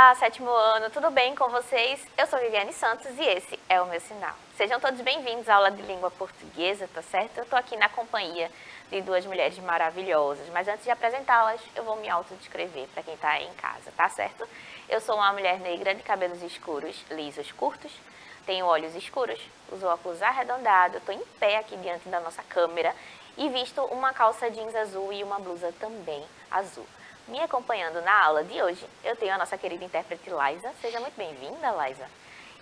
Olá, sétimo ano, tudo bem com vocês? Eu sou Viviane Santos e esse é o meu sinal. Sejam todos bem-vindos à aula de língua portuguesa, tá certo? Eu tô aqui na companhia de duas mulheres maravilhosas, mas antes de apresentá-las, eu vou me autodescrever para quem tá aí em casa, tá certo? Eu sou uma mulher negra de cabelos escuros, lisos, curtos, tenho olhos escuros, uso óculos arredondados, tô em pé aqui diante da nossa câmera e visto uma calça jeans azul e uma blusa também azul. Me acompanhando na aula de hoje, eu tenho a nossa querida intérprete Laisa. Seja muito bem-vinda, Laisa.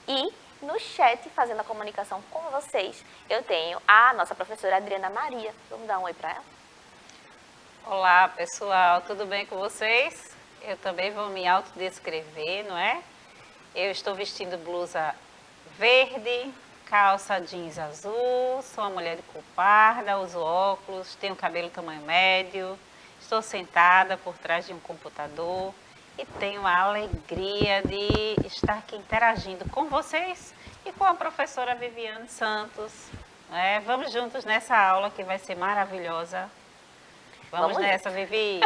E no chat, fazendo a comunicação com vocês, eu tenho a nossa professora Adriana Maria. Vamos dar um oi para ela? Olá, pessoal, tudo bem com vocês? Eu também vou me autodescrever, não é? Eu estou vestindo blusa verde, calça jeans azul, sou uma mulher de cor parda, uso óculos, tenho cabelo tamanho médio, estou sentada por trás de um computador e tenho a alegria de estar aqui interagindo com vocês e com a professora Viviane Santos. Vamos juntos nessa aula que vai ser maravilhosa. Vamos nessa, Vivi.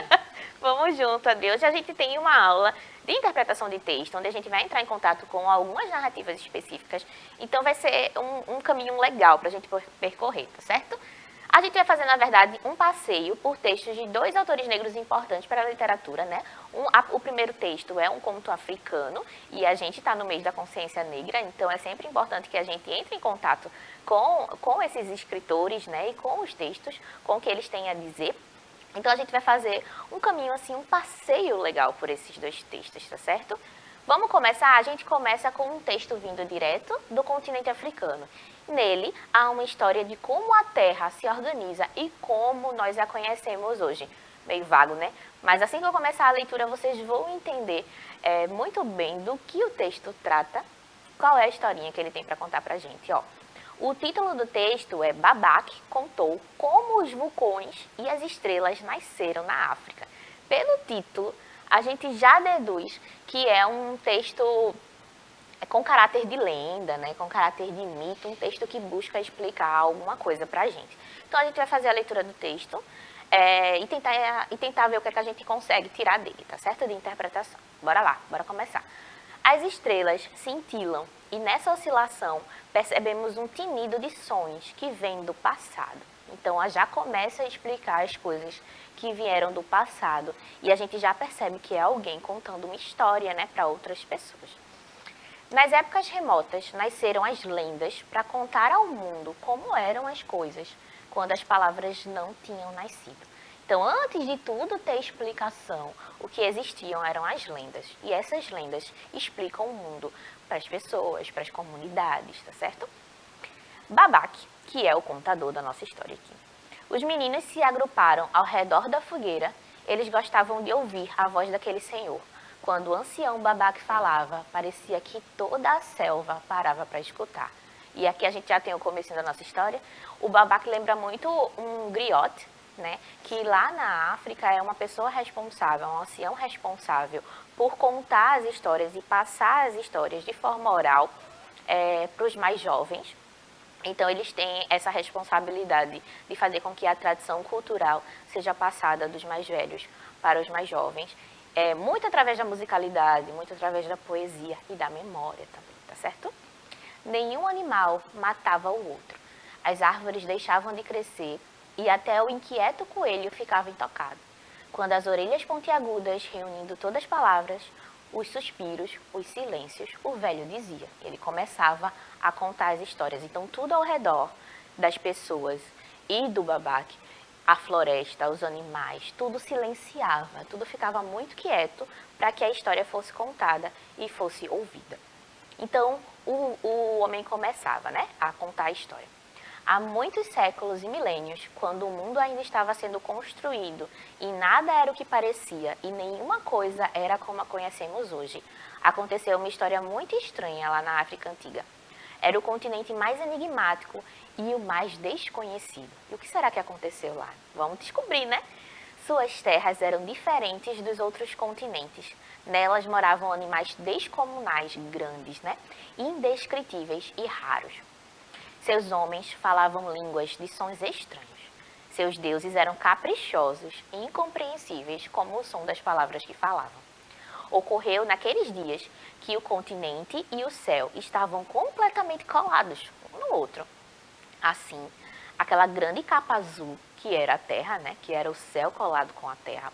Vamos junto, Adri. Hoje a gente tem uma aula de interpretação de texto, onde a gente vai entrar em contato com algumas narrativas específicas. Então vai ser um caminho legal para a gente percorrer, tá certo? A gente vai fazer, na verdade, um passeio por textos de dois autores negros importantes para a literatura, né? O primeiro texto é um conto africano e a gente está no mês da consciência negra, então é sempre importante que a gente entre em contato com esses escritores, né? E com os textos, com o que eles têm a dizer. Então a gente vai fazer um caminho assim, um passeio legal por esses dois textos, tá certo? Vamos começar? A gente começa com um texto vindo direto do continente africano. Nele, há uma história de como a Terra se organiza e como nós a conhecemos hoje. Meio vago, né? Mas assim que eu começar a leitura, vocês vão entender muito bem do que o texto trata, qual é a historinha que ele tem para contar pra gente, ó. O título do texto é Babak contou como os vulcões e as estrelas nasceram na África. Pelo título, a gente já deduz que é um texto com caráter de lenda, né? Com caráter de mito, um texto que busca explicar alguma coisa pra gente. Então a gente vai fazer a leitura do texto e tentar ver o que é que a gente consegue tirar dele, tá certo? De interpretação. Bora lá, bora começar. As estrelas cintilam e nessa oscilação percebemos um tinido de sons que vem do passado. Então, já começa a explicar as coisas que vieram do passado e a gente já percebe que é alguém contando uma história, né, para outras pessoas. Nas épocas remotas, nasceram as lendas para contar ao mundo como eram as coisas quando as palavras não tinham nascido. Então, antes de tudo ter explicação, o que existiam eram as lendas. E essas lendas explicam o mundo para as pessoas, para as comunidades, tá certo? Babak, que é o contador da nossa história aqui. Os meninos se agruparam ao redor da fogueira. Eles gostavam de ouvir a voz daquele senhor. Quando o ancião Babak falava, parecia que toda a selva parava para escutar. E aqui a gente já tem o começo da nossa história. O Babak lembra muito um griot, né, que lá na África é uma pessoa responsável, um ancião responsável por contar as histórias e passar as histórias de forma oral para os mais jovens. Então, eles têm essa responsabilidade de fazer com que a tradição cultural seja passada dos mais velhos para os mais jovens, muito através da musicalidade, muito através da poesia e da memória também, tá certo? Nenhum animal matava o outro. As árvores deixavam de crescer e até o inquieto coelho ficava intocado. Quando as orelhas pontiagudas, reunindo todas as palavras, os suspiros, os silêncios, o velho dizia. Ele começava a contar as histórias. Então, tudo ao redor das pessoas e do Babak, a floresta, os animais, tudo silenciava, tudo ficava muito quieto para que a história fosse contada e fosse ouvida. Então, o homem começava, né, a contar a história. Há muitos séculos e milênios, quando o mundo ainda estava sendo construído e nada era o que parecia e nenhuma coisa era como a conhecemos hoje, aconteceu uma história muito estranha lá na África Antiga. Era o continente mais enigmático e o mais desconhecido. E o que será que aconteceu lá? Vamos descobrir, né? Suas terras eram diferentes dos outros continentes. Nelas moravam animais descomunais, grandes, né? Indescritíveis e raros. Seus homens falavam línguas de sons estranhos. Seus deuses eram caprichosos e incompreensíveis como o som das palavras que falavam. Ocorreu naqueles dias que o continente e o céu estavam completamente colados um no outro. Assim, aquela grande capa azul que era a terra, né, que era o céu colado com a terra,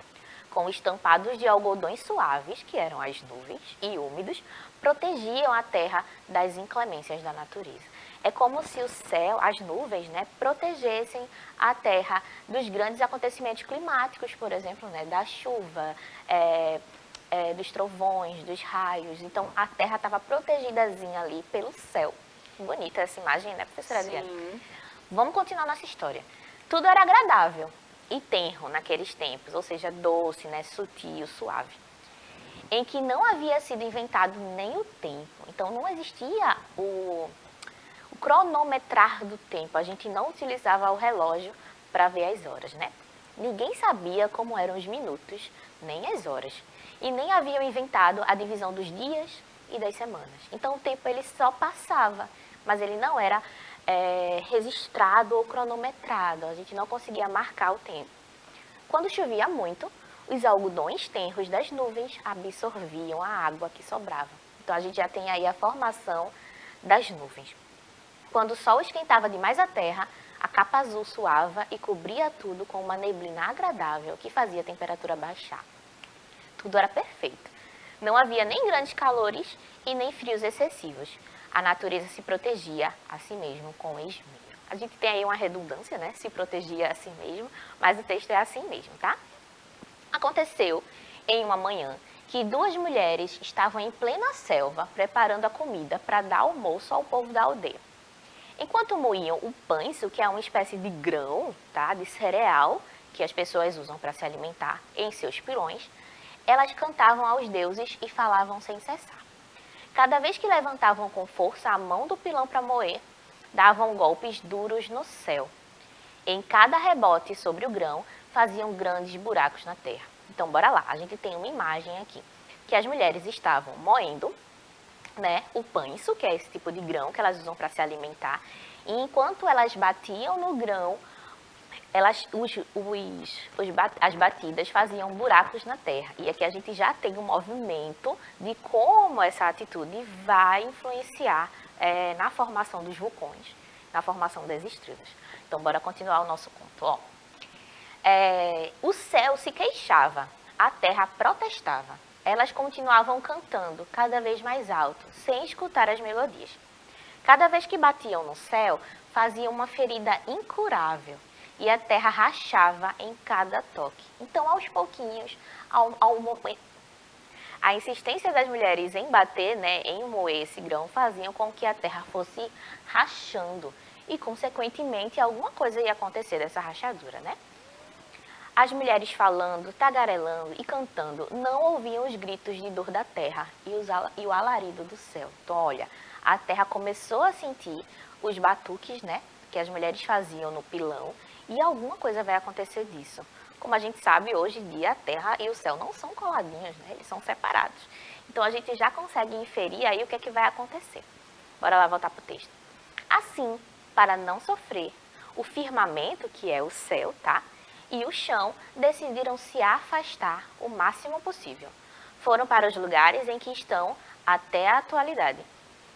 com estampados de algodões suaves, que eram as nuvens, e úmidos, protegiam a terra das inclemências da natureza. É como se o céu, as nuvens, né, protegessem a terra dos grandes acontecimentos climáticos, por exemplo, né, da chuva, dos trovões, dos raios. Então, a terra estava protegidazinha ali pelo céu. Bonita essa imagem, né, professora Adriana? Sim. Vamos continuar nossa história. Tudo era agradável e tenro naqueles tempos, ou seja, doce, né, sutil, suave, em que não havia sido inventado nem o tempo. Então, não existia o cronometrar do tempo. A gente não utilizava o relógio para ver as horas, né? Ninguém sabia como eram os minutos, nem as horas. E nem haviam inventado a divisão dos dias e das semanas. Então, o tempo ele só passava, mas ele não era registrado ou cronometrado. A gente não conseguia marcar o tempo. Quando chovia muito, os algodões tenros das nuvens absorviam a água que sobrava. Então, a gente já tem aí a formação das nuvens. Quando o sol esquentava demais a terra, a capa azul suava e cobria tudo com uma neblina agradável que fazia a temperatura baixar. Tudo era perfeito. Não havia nem grandes calores e nem frios excessivos. A natureza se protegia a si mesmo com esmero. A gente tem aí uma redundância, né? Se protegia a si mesmo, mas o texto é assim mesmo, tá? Aconteceu em uma manhã que duas mulheres estavam em plena selva preparando a comida para dar almoço ao povo da aldeia. Enquanto moíam o pães, que é uma espécie de grão, tá, de cereal, que as pessoas usam para se alimentar em seus pilões, elas cantavam aos deuses e falavam sem cessar. Cada vez que levantavam com força a mão do pilão para moer, davam golpes duros no céu. Em cada rebote sobre o grão, faziam grandes buracos na terra. Então, bora lá. A gente tem uma imagem aqui, que as mulheres estavam moendo, né, o pães, que é esse tipo de grão que elas usam para se alimentar. E enquanto elas batiam no grão, as batidas faziam buracos na terra. E aqui a gente já tem um movimento de como essa atitude vai influenciar na formação dos vulcões, na formação das estrelas. Então, bora continuar o nosso conto. Ó. O céu se queixava, a terra protestava. Elas continuavam cantando cada vez mais alto, sem escutar as melodias. Cada vez que batiam no céu, faziam uma ferida incurável e a terra rachava em cada toque. Então, aos pouquinhos, a insistência das mulheres em bater, né, em moer esse grão, faziam com que a terra fosse rachando e, consequentemente, alguma coisa ia acontecer dessa rachadura, né? As mulheres falando, tagarelando e cantando não ouviam os gritos de dor da terra e o alarido do céu. Então, olha, a terra começou a sentir os batuques, né, que as mulheres faziam no pilão e alguma coisa vai acontecer disso. Como a gente sabe, hoje em dia a terra e o céu não são coladinhos, né, eles são separados. Então, a gente já consegue inferir aí o que é que vai acontecer. Bora lá voltar para o texto. Assim, para não sofrer, o firmamento, que é o céu, tá? E o chão decidiram se afastar o máximo possível. Foram para os lugares em que estão até a atualidade.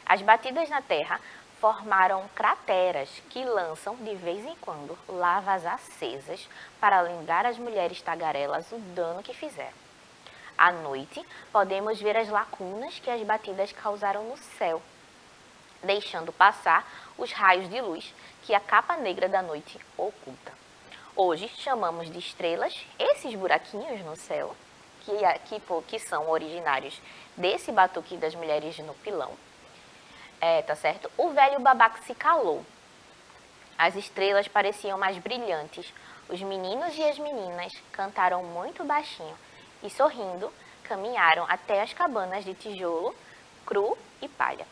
As batidas na terra formaram crateras que lançam de vez em quando lavas acesas para lembrar as mulheres tagarelas o dano que fizeram. À noite, podemos ver as lacunas que as batidas causaram no céu, deixando passar os raios de luz que a capa negra da noite oculta. Hoje chamamos de estrelas esses buraquinhos no céu, que são originários desse batuque das mulheres no pilão. Tá certo? O velho babaca se calou. As estrelas pareciam mais brilhantes. Os meninos e as meninas cantaram muito baixinho e, sorrindo, caminharam até as cabanas de tijolo, cru e palha.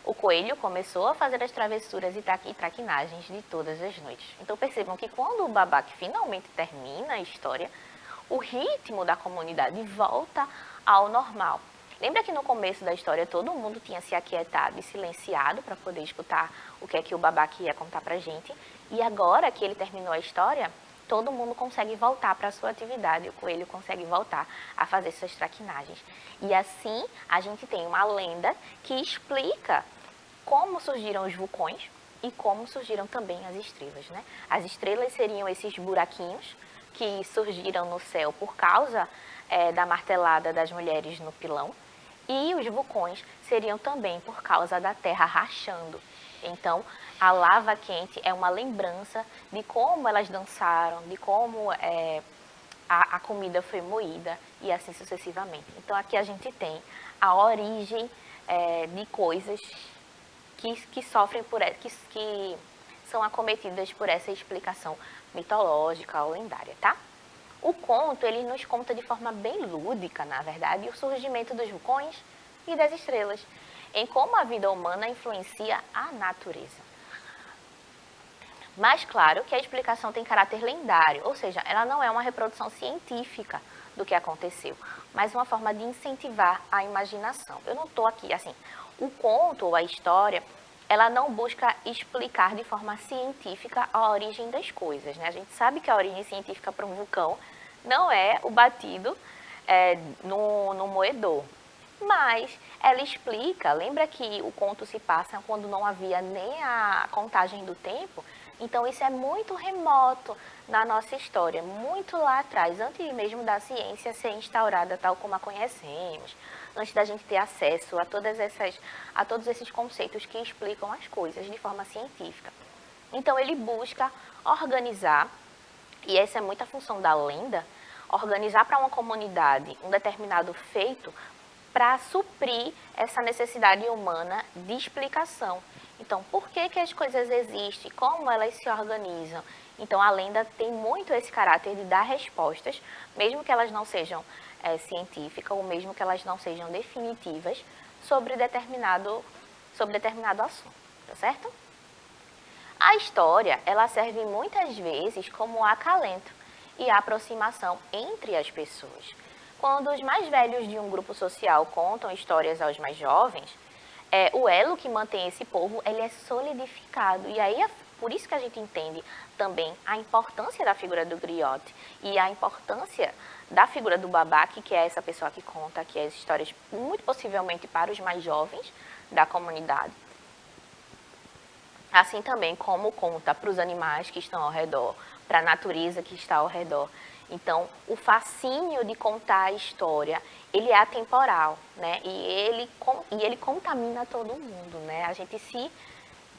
O coelho começou a fazer as travessuras e traquinagens de todas as noites. Então percebam que quando o babaque finalmente termina a história, o ritmo da comunidade volta ao normal. Lembra que no começo da história todo mundo tinha se aquietado e silenciado para poder escutar o que é que o babaque ia contar pra gente? E agora que ele terminou a história, todo mundo consegue voltar para a sua atividade, o coelho consegue voltar a fazer suas traquinagens. E assim, a gente tem uma lenda que explica como surgiram os vulcões e como surgiram também as estrelas, né? As estrelas seriam esses buraquinhos que surgiram no céu por causa da martelada das mulheres no pilão, e os vulcões seriam também por causa da terra rachando. Então, a lava quente é uma lembrança de como elas dançaram, de como a comida foi moída e assim sucessivamente. Então, aqui a gente tem a origem de coisas que sofrem que são acometidas por essa explicação mitológica ou lendária, tá? O conto, ele nos conta de forma bem lúdica, na verdade, o surgimento dos vulcões e das estrelas, em como a vida humana influencia a natureza. Mas claro que a explicação tem caráter lendário, ou seja, ela não é uma reprodução científica do que aconteceu, mas uma forma de incentivar a imaginação. Eu não estou aqui, assim, o conto ou a história, ela não busca explicar de forma científica a origem das coisas, né? A gente sabe que a origem científica para um vulcão não é o batido no moedor, mas ela explica, lembra que o conto se passa quando não havia nem a contagem do tempo? Então isso é muito remoto na nossa história, muito lá atrás, antes mesmo da ciência ser instaurada tal como a conhecemos, antes da gente ter acesso a todos esses conceitos que explicam as coisas de forma científica. Então ele busca organizar, e essa é muita função da lenda, organizar para uma comunidade um determinado feito para suprir essa necessidade humana de explicação. Então, por que as coisas existem? Como elas se organizam? Então, a lenda tem muito esse caráter de dar respostas, mesmo que elas não sejam científicas ou mesmo que elas não sejam definitivas sobre determinado assunto, tá certo? A história, ela serve muitas vezes como acalento e aproximação entre as pessoas. Quando os mais velhos de um grupo social contam histórias aos mais jovens, o elo que mantém esse povo, ele é solidificado. E aí, por isso que a gente entende também a importância da figura do griote e a importância da figura do babaque, que é essa pessoa que conta aqui as histórias, muito possivelmente para os mais jovens da comunidade. Assim também como conta para os animais que estão ao redor, para a natureza que está ao redor. Então, o fascínio de contar a história, ele é atemporal, né? E ele contamina todo mundo, né? A gente se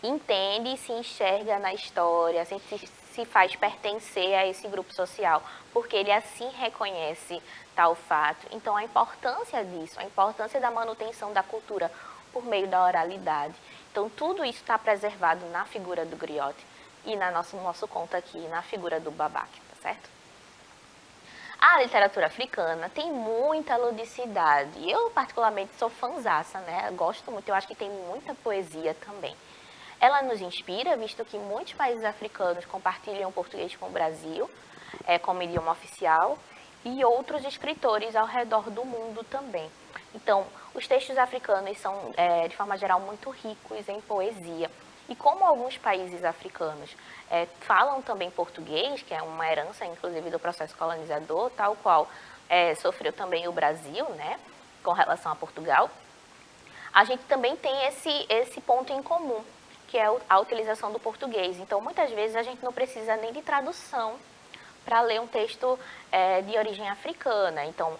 entende e se enxerga na história, a gente se faz pertencer a esse grupo social, porque ele assim reconhece tal fato. Então, a importância disso, a importância da manutenção da cultura por meio da oralidade. Então, tudo isso está preservado na figura do griote e no nosso conto aqui, na figura do babaque, tá certo? A literatura africana tem muita ludicidade. Eu, particularmente, sou fanzaça, né? Eu gosto muito, eu acho que tem muita poesia também. Ela nos inspira, visto que muitos países africanos compartilham o português com o Brasil, como idioma oficial, e outros escritores ao redor do mundo também. Então, os textos africanos são, de forma geral, muito ricos em poesia. E como alguns países africanos falam também português, que é uma herança, inclusive, do processo colonizador, tal qual sofreu também o Brasil, né, com relação a Portugal, a gente também tem esse ponto em comum, que é a utilização do português. Então, muitas vezes, a gente não precisa nem de tradução para ler um texto de origem africana. Então,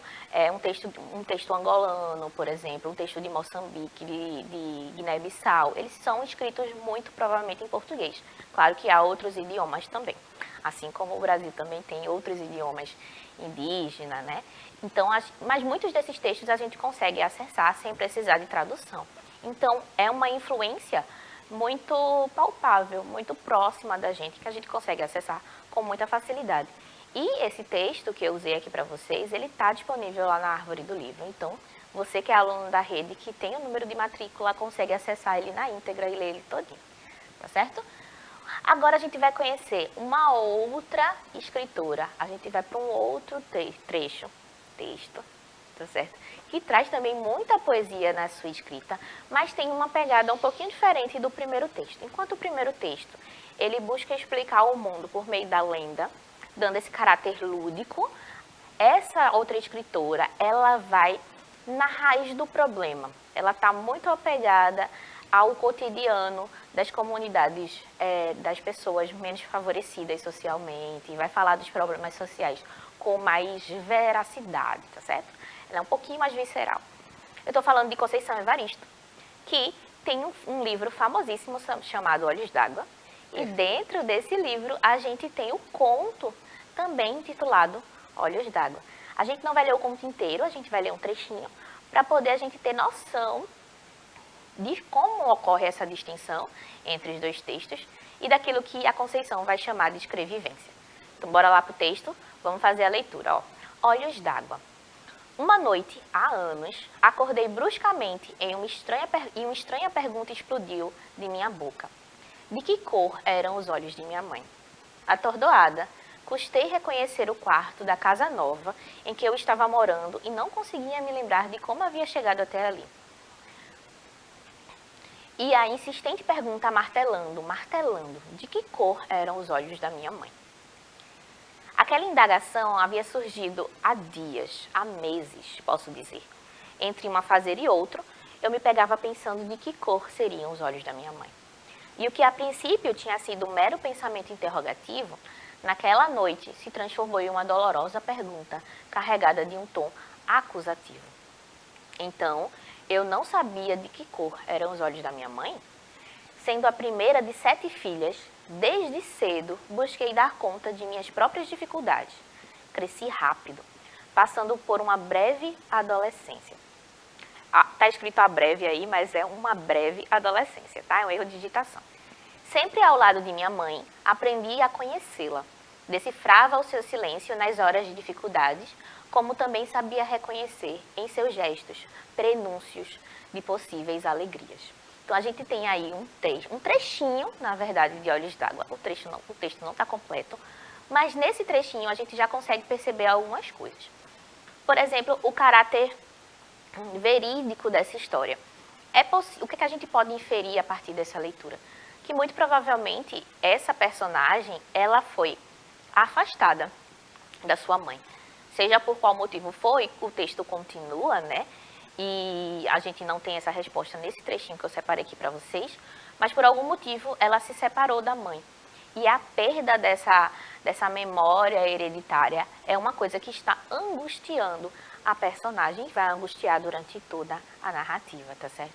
um texto angolano, por exemplo, um texto de Moçambique, de Guiné-Bissau, eles são escritos muito provavelmente em português. Claro que há outros idiomas também, assim como o Brasil também tem outros idiomas indígenas, né? Então, mas muitos desses textos a gente consegue acessar sem precisar de tradução. Então, é uma influência muito palpável, muito próxima da gente, que a gente consegue acessar com muita facilidade. E esse texto que eu usei aqui para vocês, ele está disponível lá na árvore do livro. Então, você que é aluno da rede, que tem o número de matrícula, consegue acessar ele na íntegra e ler ele todinho, tá certo? Agora a gente vai conhecer uma outra escritora, a gente vai para um outro texto, tá certo? Que traz também muita poesia na sua escrita, mas tem uma pegada um pouquinho diferente do primeiro texto. Enquanto o primeiro texto, ele busca explicar o mundo por meio da lenda, dando esse caráter lúdico, essa outra escritora, ela vai na raiz do problema. Ela está muito apegada ao cotidiano das comunidades, das pessoas menos favorecidas socialmente, vai falar dos problemas sociais com mais veracidade, tá certo? Ela é um pouquinho mais visceral. Eu estou falando de Conceição Evaristo, que tem um livro famosíssimo chamado Olhos d'Água, e dentro desse livro a gente tem o conto também intitulado Olhos d'Água. A gente não vai ler o conto inteiro, a gente vai ler um trechinho, para poder a gente ter noção de como ocorre essa distinção entre os dois textos e daquilo que a Conceição vai chamar de escrevivência. Então, bora lá para o texto, vamos fazer a leitura. Ó. Olhos d'Água. Uma noite, há anos, acordei bruscamente e uma estranha pergunta explodiu de minha boca. De que cor eram os olhos de minha mãe? Atordoada, custei reconhecer o quarto da casa nova em que eu estava morando e não conseguia me lembrar de como havia chegado até ali. E a insistente pergunta martelando, de que cor eram os olhos da minha mãe. Aquela indagação havia surgido há dias, há meses, posso dizer. Entre uma fazer e outro, eu me pegava pensando de que cor seriam os olhos da minha mãe. E o que a princípio tinha sido um mero pensamento interrogativo, naquela noite se transformou em uma dolorosa pergunta, carregada de um tom acusativo. Então, eu não sabia de que cor eram os olhos da minha mãe? Sendo a primeira de 7 filhas, desde cedo busquei dar conta de minhas próprias dificuldades. Cresci rápido, passando por uma breve adolescência. Tá escrito a breve aí, mas é uma breve adolescência, tá? É um erro de digitação. Sempre ao lado de minha mãe, aprendi a conhecê-la. Decifrava o seu silêncio nas horas de dificuldades, como também sabia reconhecer em seus gestos prenúncios de possíveis alegrias. Então, a gente tem aí um trechinho, na verdade, de Olhos d'Água. O texto não está completo, mas nesse trechinho a gente já consegue perceber algumas coisas. Por exemplo, o caráter verídico dessa história. O que a gente pode inferir a partir dessa leitura? Que muito provavelmente essa personagem, ela foi afastada da sua mãe. Seja por qual motivo foi, o texto continua, né? E a gente não tem essa resposta nesse trechinho que eu separei aqui para vocês, mas por algum motivo ela se separou da mãe. E a perda dessa memória hereditária é uma coisa que está angustiando a personagem e vai angustiar durante toda a narrativa, tá certo?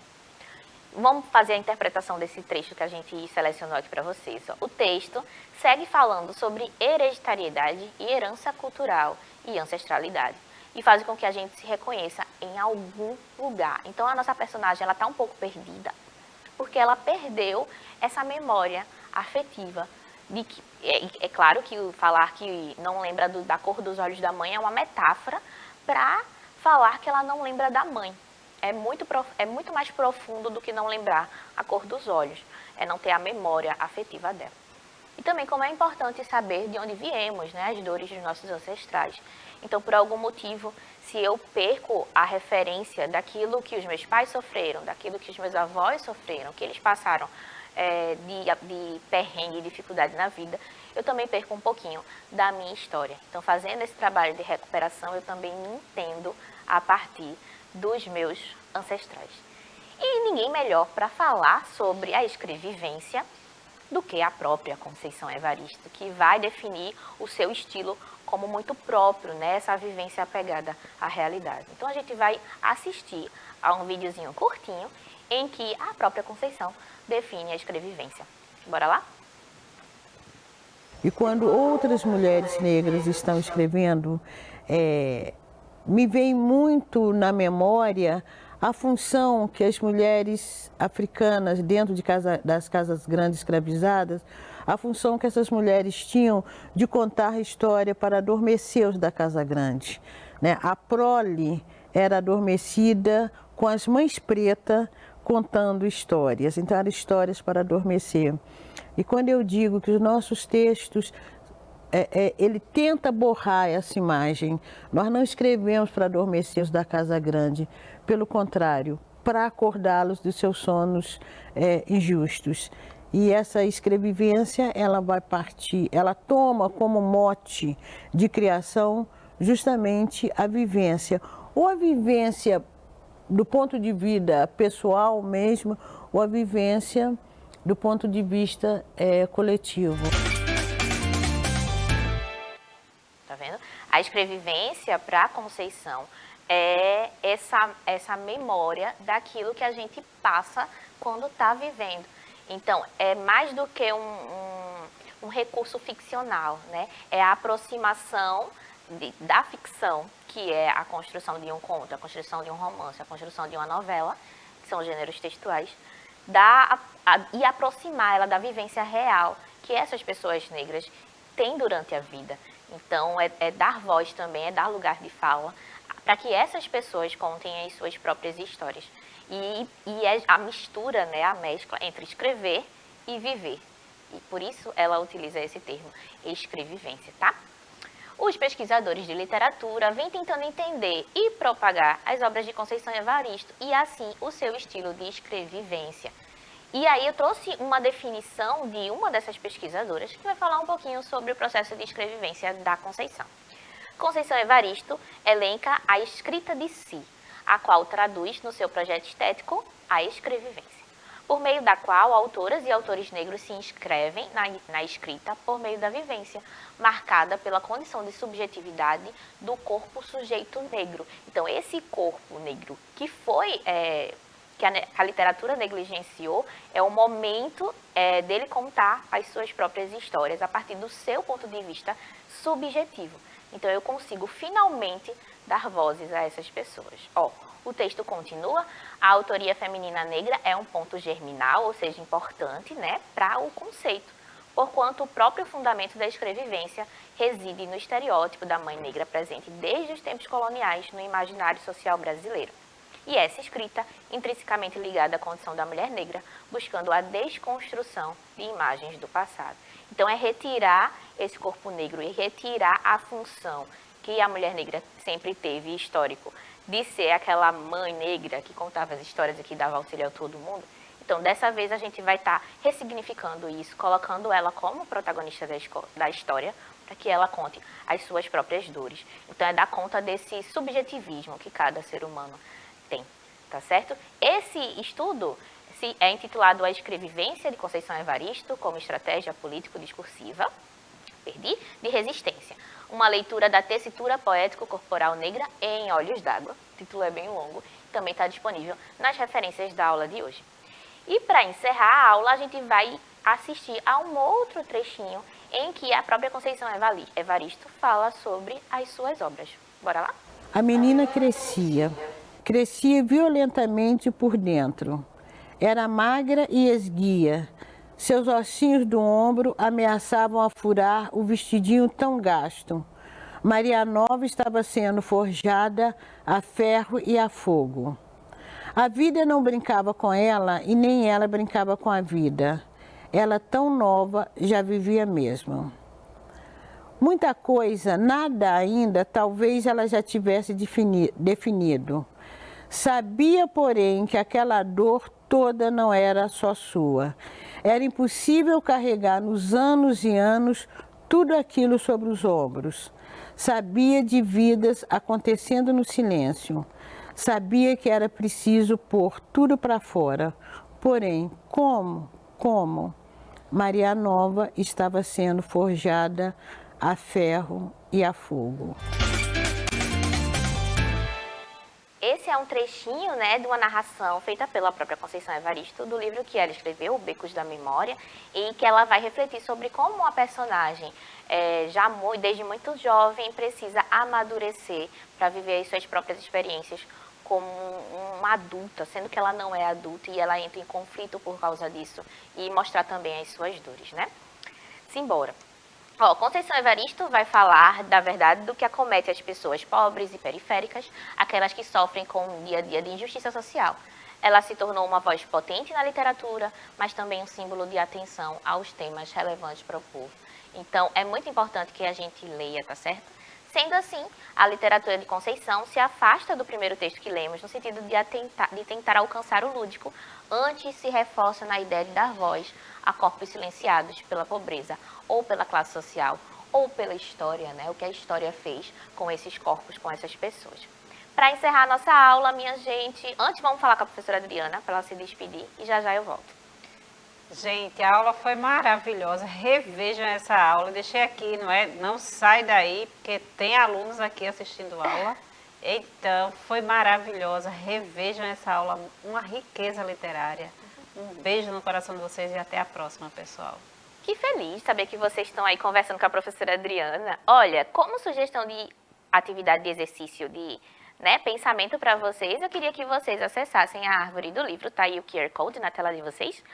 Vamos fazer a interpretação desse trecho que a gente selecionou aqui para vocês. O texto segue falando sobre hereditariedade e herança cultural e ancestralidade. E faz com que a gente se reconheça em algum lugar. Então, a nossa personagem ela está um pouco perdida, porque ela perdeu essa memória afetiva. É claro que falar que não lembra da cor dos olhos da mãe é uma metáfora para falar que ela não lembra da mãe. É muito mais profundo do que não lembrar a cor dos olhos. É não ter a memória afetiva dela. E também como é importante saber de onde viemos, né, as dores dos nossos ancestrais. Então, por algum motivo, se eu perco a referência daquilo que os meus pais sofreram, daquilo que os meus avós sofreram, que eles passaram de perrengue e dificuldade na vida, eu também perco um pouquinho da minha história. Então, fazendo esse trabalho de recuperação, eu também me entendo a partir dos meus ancestrais. E ninguém melhor para falar sobre a escrevivência do que a própria Conceição Evaristo, que vai definir o seu estilo como muito próprio, né? Essa vivência apegada à realidade. Então, a gente vai assistir a um videozinho curtinho em que a própria Conceição define a escrevivência. Bora lá? E quando outras mulheres negras estão escrevendo, me vem muito na memória a função que as mulheres africanas, dentro das casas grandes escravizadas, a função que essas mulheres tinham de contar a história para adormecer os da casa grande, né? A prole era adormecida com as mães pretas contando histórias, então eram histórias para adormecer. E quando eu digo que os nossos textos ele tenta borrar essa imagem. Nós não escrevemos para adormecer os da casa grande, pelo contrário, para acordá-los dos seus sonos injustos. E essa escrevivência, ela vai partir, ela toma como mote de criação justamente a vivência, ou a vivência do ponto de vista pessoal mesmo, ou a vivência do ponto de vista coletivo. Tá vendo? A escrevivência para Conceição é essa memória daquilo que a gente passa quando está vivendo. Então, é mais do que um recurso ficcional, né? É a aproximação da ficção, que é a construção de um conto, a construção de um romance, a construção de uma novela, que são gêneros textuais, e aproximar ela da vivência real que essas pessoas negras têm durante a vida. Então, é dar voz também, é dar lugar de fala, para que essas pessoas contem as suas próprias histórias. E é a mistura, né, a mescla entre escrever e viver. E por isso ela utiliza esse termo, escrevivência, tá? Os pesquisadores de literatura vêm tentando entender e propagar as obras de Conceição Evaristo e, assim, o seu estilo de escrevivência. E aí eu trouxe uma definição de uma dessas pesquisadoras que vai falar um pouquinho sobre o processo de escrevivência da Conceição. Conceição Evaristo elenca a escrita de si, a qual traduz no seu projeto estético a escrevivência, por meio da qual autoras e autores negros se inscrevem na escrita por meio da vivência, marcada pela condição de subjetividade do corpo sujeito negro. Então, esse corpo negro que foi... que a literatura negligenciou, é o momento dele contar as suas próprias histórias a partir do seu ponto de vista subjetivo. Então, eu consigo finalmente dar vozes a essas pessoas. O texto continua, a autoria feminina negra é um ponto germinal, ou seja, importante, né, para o conceito, porquanto o próprio fundamento da escrevivência reside no estereótipo da mãe negra presente desde os tempos coloniais no imaginário social brasileiro. E essa escrita, intrinsecamente ligada à condição da mulher negra, buscando a desconstrução de imagens do passado. Então, é retirar esse corpo negro e retirar a função que a mulher negra sempre teve, histórico, de ser aquela mãe negra que contava as histórias e que dava auxílio a todo mundo. Então, dessa vez, a gente vai estar ressignificando isso, colocando ela como protagonista da história, para que ela conte as suas próprias dores. Então, é dar conta desse subjetivismo que cada ser humano tem, tá certo? Esse estudo é intitulado A Escrevivência de Conceição Evaristo como Estratégia Político-Discursiva de Resistência. Uma leitura da tessitura poético-corporal negra em Olhos d'Água. O título é bem longo, também está disponível nas referências da aula de hoje. E para encerrar a aula, a gente vai assistir a um outro trechinho em que a própria Conceição Evaristo fala sobre as suas obras. Bora lá? A menina crescia violentamente por dentro. Era magra e esguia. Seus ossinhos do ombro ameaçavam a furar o vestidinho tão gasto. Maria Nova estava sendo forjada a ferro e a fogo. A vida não brincava com ela e nem ela brincava com a vida. Ela, tão nova, já vivia mesmo. Muita coisa, nada ainda, talvez ela já tivesse definido. Sabia, porém, que aquela dor toda não era só sua. Era impossível carregar nos anos e anos tudo aquilo sobre os ombros. Sabia de vidas acontecendo no silêncio. Sabia que era preciso pôr tudo para fora. Porém, como? Maria Nova estava sendo forjada a ferro e a fogo. Esse é um trechinho, né, de uma narração feita pela própria Conceição Evaristo, do livro que ela escreveu, Becos da Memória, e que ela vai refletir sobre como a personagem, desde muito jovem, precisa amadurecer para viver as suas próprias experiências como uma adulta, sendo que ela não é adulta e ela entra em conflito por causa disso, e mostrar também as suas dores, né? Simbora. Conceição Evaristo vai falar da verdade do que acomete as pessoas pobres e periféricas, aquelas que sofrem com o dia a dia de injustiça social. Ela se tornou uma voz potente na literatura, mas também um símbolo de atenção aos temas relevantes para o povo. Então, é muito importante que a gente leia, tá certo? Sendo assim, a literatura de Conceição se afasta do primeiro texto que lemos, no sentido de tentar alcançar o lúdico, antes se reforça na ideia de dar voz a corpos silenciados pela pobreza, ou pela classe social, ou pela história, né? O que a história fez com esses corpos, com essas pessoas. Para encerrar a nossa aula, minha gente, antes vamos falar com a professora Adriana, para ela se despedir, e já já eu volto. Gente, a aula foi maravilhosa. Revejam essa aula. Deixei aqui, não é? Não sai daí, porque tem alunos aqui assistindo a aula. Então, foi maravilhosa. Revejam essa aula, uma riqueza literária. Um beijo no coração de vocês e até a próxima, pessoal. Que feliz saber que vocês estão aí conversando com a professora Adriana. Olha, como sugestão de atividade de exercício de pensamento para vocês, eu queria que vocês acessassem a árvore do livro, tá aí o QR Code na tela de vocês,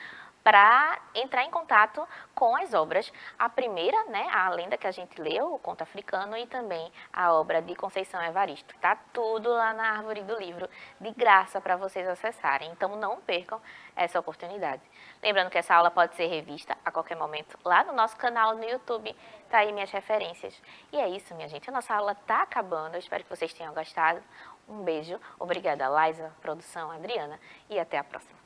para entrar em contato com as obras. A primeira, a lenda que a gente leu, o conto africano, e também a obra de Conceição Evaristo. Tá tudo lá na árvore do livro, de graça para vocês acessarem. Então não percam essa oportunidade. Lembrando que essa aula pode ser revista a qualquer momento lá no nosso canal no YouTube. Tá aí minhas referências. E é isso, minha gente. A nossa aula tá acabando. Eu espero que vocês tenham gostado. Um beijo. Obrigada, Laisa, produção, Adriana. E até a próxima.